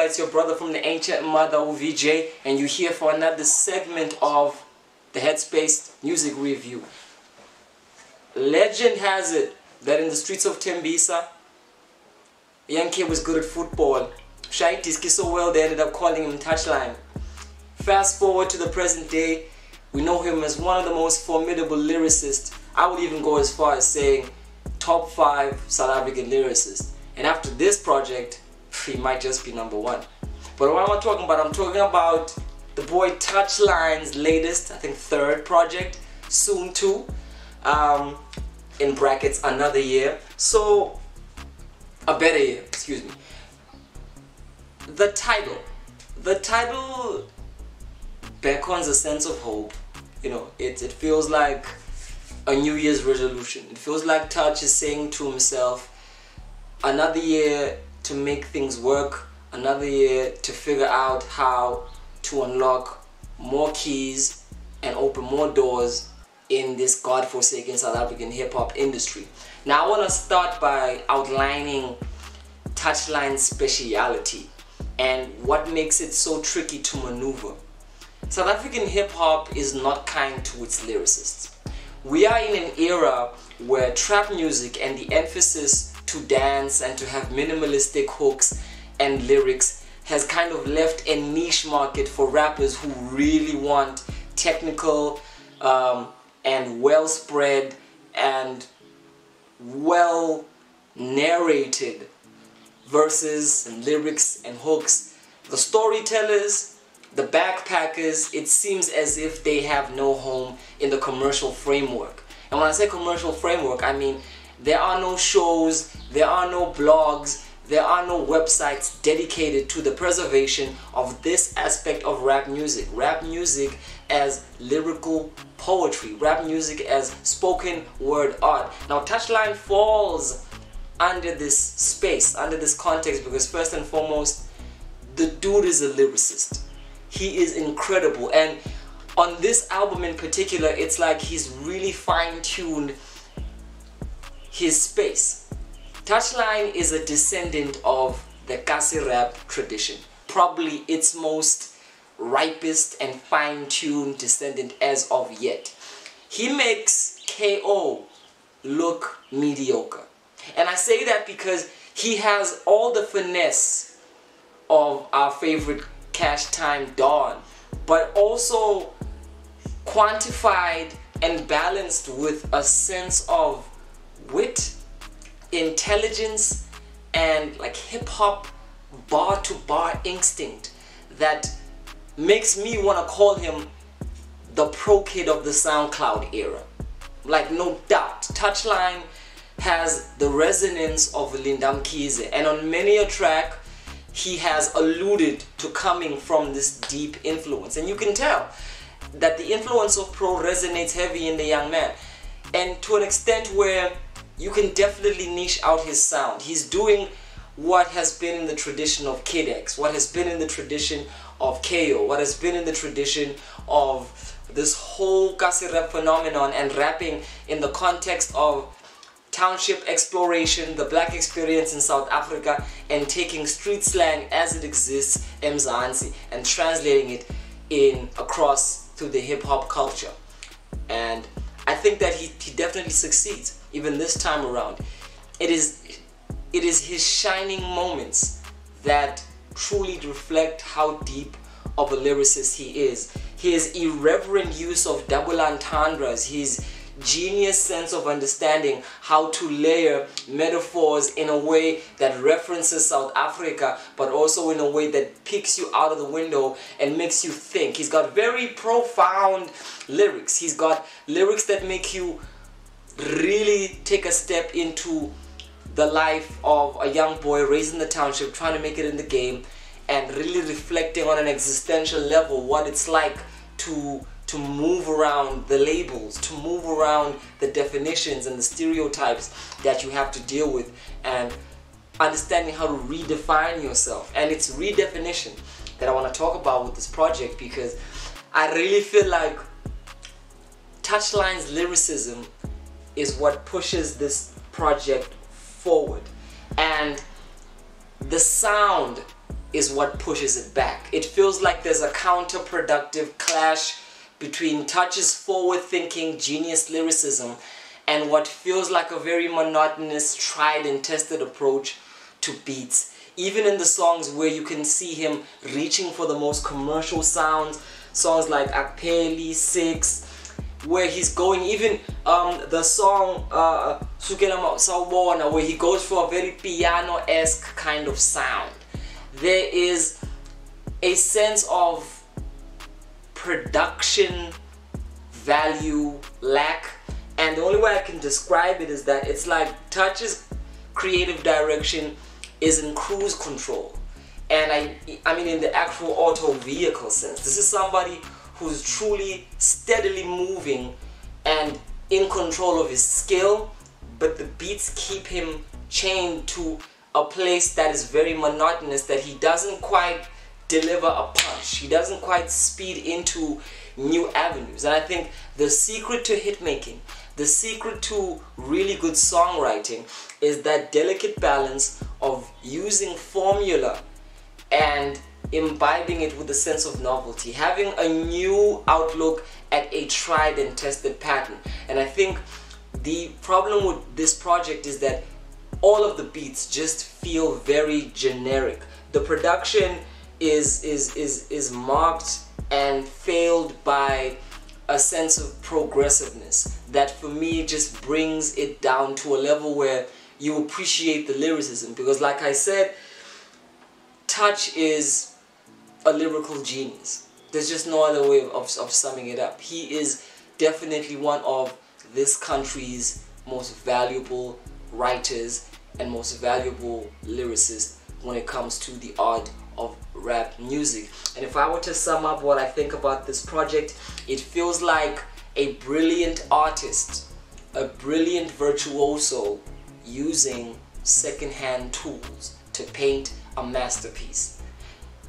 Joka, it's your brother from the ancient mother VJ, and you're here for another segment of the Headspace Music Review. Legend has it that in the streets of Tembisa, a young kid was good at football. Shite is so well they ended up calling him Touchline. Fast forward to the present day, we know him as one of the most formidable lyricists. I would even go as far as saying top 5 South African lyricists. And after this project, he might just be number 1. But what am I talking about? I'm talking about the boy Touchline's latest, I think 3rd project, soon 2, in brackets another year. So, a better year, excuse me. The title beckons a sense of hope. You know, it feels like a New Year's resolution. It feels like Touch is saying to himself, another year to make things work, another year to figure out how to unlock more keys and open more doors in this godforsaken South African hip-hop industry. Now I want to start by outlining Touchline's speciality and what makes it so tricky to maneuver. South African hip-hop is not kind to its lyricists. We are in an era where trap music and the emphasis to dance and to have minimalistic hooks and lyrics has kind of left a niche market for rappers who really want technical and well spread and well narrated verses and lyrics and hooks. The storytellers, the backpackers, it seems as if they have no home in the commercial framework. And when I say commercial framework, I mean there are no shows, there are no blogs, there are no websites dedicated to the preservation of this aspect of rap music. Rap music as lyrical poetry, rap music as spoken word art. Now Touchline falls under this space, under this context, because first and foremost, the dude is a lyricist. He is incredible, and on this album in particular, it's like he's really fine-tuned his space. Touchline is a descendant of the Kasi rap tradition, probably its most ripest and fine-tuned descendant as of yet. He makes KO look mediocre. And I say that because he has all the finesse of our favorite Cash Time Dawn, but also quantified and balanced with a sense of wit, intelligence, and like hip-hop bar-to-bar instinct that makes me want to call him the pro kid of the SoundCloud era. Like, no doubt, Touchline has the resonance of Lindam Kize, and on many a track he has alluded to coming from this deep influence, and you can tell that the influence of Pro resonates heavy in the young man, and to an extent where you can definitely niche out his sound. He's doing what has been in the tradition of Kid X, what has been in the tradition of KO, what has been in the tradition of this whole Kasi rap phenomenon, and rapping in the context of township exploration, the black experience in South Africa, and taking street slang as it exists, Mzansi, and translating it in across to the hip-hop culture. And I think that he definitely succeeds, even this time around. It is his shining moments that truly reflect how deep of a lyricist he is. His irreverent use of double entendres, his genius sense of understanding how to layer metaphors in a way that references South Africa, but also in a way that picks you out of the window and makes you think. He's got very profound lyrics. He's got lyrics that make you really take a step into the life of a young boy raised in the township, trying to make it in the game, and really reflecting on an existential level what it's like to move around the labels, to move around the definitions and the stereotypes that you have to deal with, and understanding how to redefine yourself. And it's redefinition that I want to talk about with this project, because I really feel like Touchline's lyricism is what pushes this project forward, and the sound is what pushes it back. It feels like there's a counterproductive clash between Touch's forward-thinking genius lyricism and what feels like a very monotonous, tried and tested approach to beats. Even in the songs where you can see him reaching for the most commercial sounds, songs like Akpeli, 6, where he's going, even the song S.O.O.N, where he goes for a very piano-esque kind of sound. There is a sense of production value lack, and the only way I can describe it is that it's like Touch's creative direction is in cruise control. And I mean in the actual auto vehicle sense. This is somebody who's truly steadily moving and in control of his skill, but the beats keep him chained to a place that is very monotonous, that he doesn't quite deliver a punch. He doesn't quite speed into new avenues. And I think the secret to hit making, the secret to really good songwriting, is that delicate balance of using formula and imbibing it with a sense of novelty, having a new outlook at a tried and tested pattern. And I think the problem with this project is that all of the beats just feel very generic. The production is marked and failed by a sense of progressiveness that for me just brings it down to a level where you appreciate the lyricism, because like I said, Touch is a lyrical genius. There's just no other way of summing it up. He is definitely one of this country's most valuable writers and most valuable lyricists when it comes to the art of rap music. And if I were to sum up what I think about this project, it feels like a brilliant artist, a brilliant virtuoso using second-hand tools to paint a masterpiece.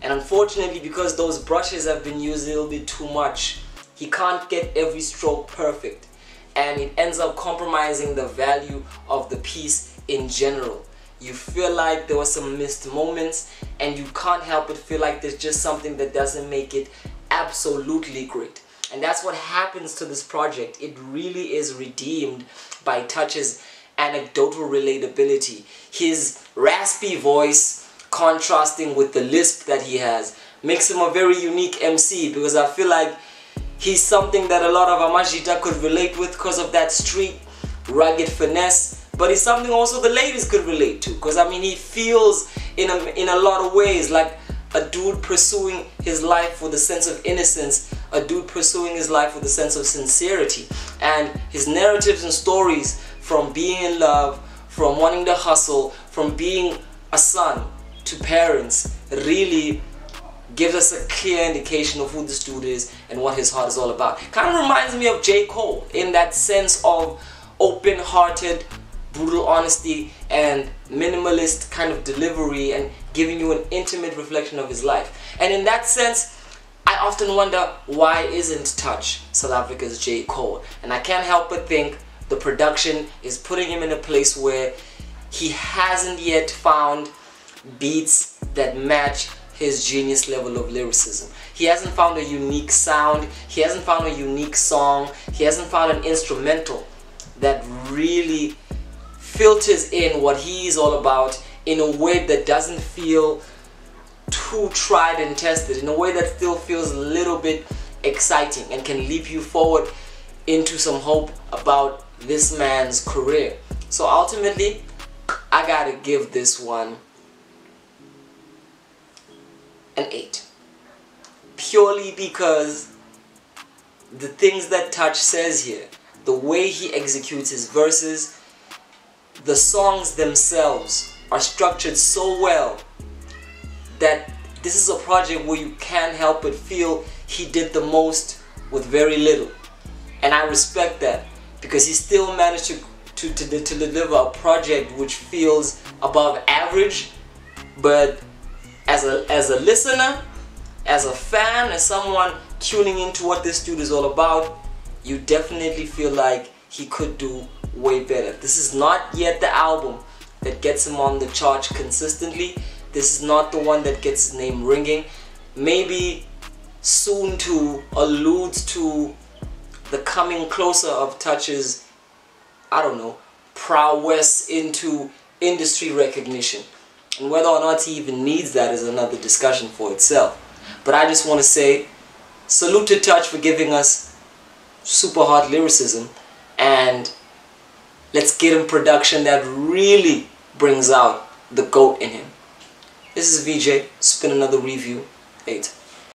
And unfortunately, because those brushes have been used a little bit too much, he can't get every stroke perfect, and it ends up compromising the value of the piece in general. You feel like there were some missed moments, and you can't help but feel like there's just something that doesn't make it absolutely great. And that's what happens to this project. It really is redeemed by Touch's anecdotal relatability. His raspy voice contrasting with the lisp that he has makes him a very unique MC, because I feel like he's something that a lot of Amajita could relate with because of that street rugged finesse, but he's something also the ladies could relate to, because I mean he feels in a lot of ways like a dude pursuing his life with a sense of innocence, a dude pursuing his life with a sense of sincerity. And his narratives and stories, from being in love, from wanting to hustle, from being a son to parents, really gives us a clear indication of who this dude is and what his heart is all about. Kind of reminds me of J. Cole in that sense of open-hearted, brutal honesty and minimalist kind of delivery, and giving you an intimate reflection of his life. And in that sense, I often wonder, why isn't Touch South Africa's J. Cole? And I can't help but think the production is putting him in a place where he hasn't yet found beats that match his genius level of lyricism. He hasn't found a unique sound, he hasn't found a unique song, he hasn't found an instrumental that really filters in what he is all about in a way that doesn't feel too tried and tested, in a way that still feels a little bit exciting and can leap you forward into some hope about this man's career. So ultimately, I gotta give this one an 8, purely because the things that Touch says here, the way he executes his verses, the songs themselves are structured so well that this is a project where you can't help but feel he did the most with very little. And I respect that, because he still managed to deliver a project which feels above average, but as a listener, as a fan, as someone tuning into what this dude is all about, you definitely feel like he could do way better. This is not yet the album that gets him on the charts consistently, This is not the one that gets his name ringing. Maybe soon to alludes to the coming closer of Touch's, I don't know, prowess into industry recognition. And whether or not he even needs that is another discussion for itself. But I just want to say, salute to Touch for giving us super hot lyricism, and let's get him production that really brings out the GOAT in him. This is VJ, spin another review, 8.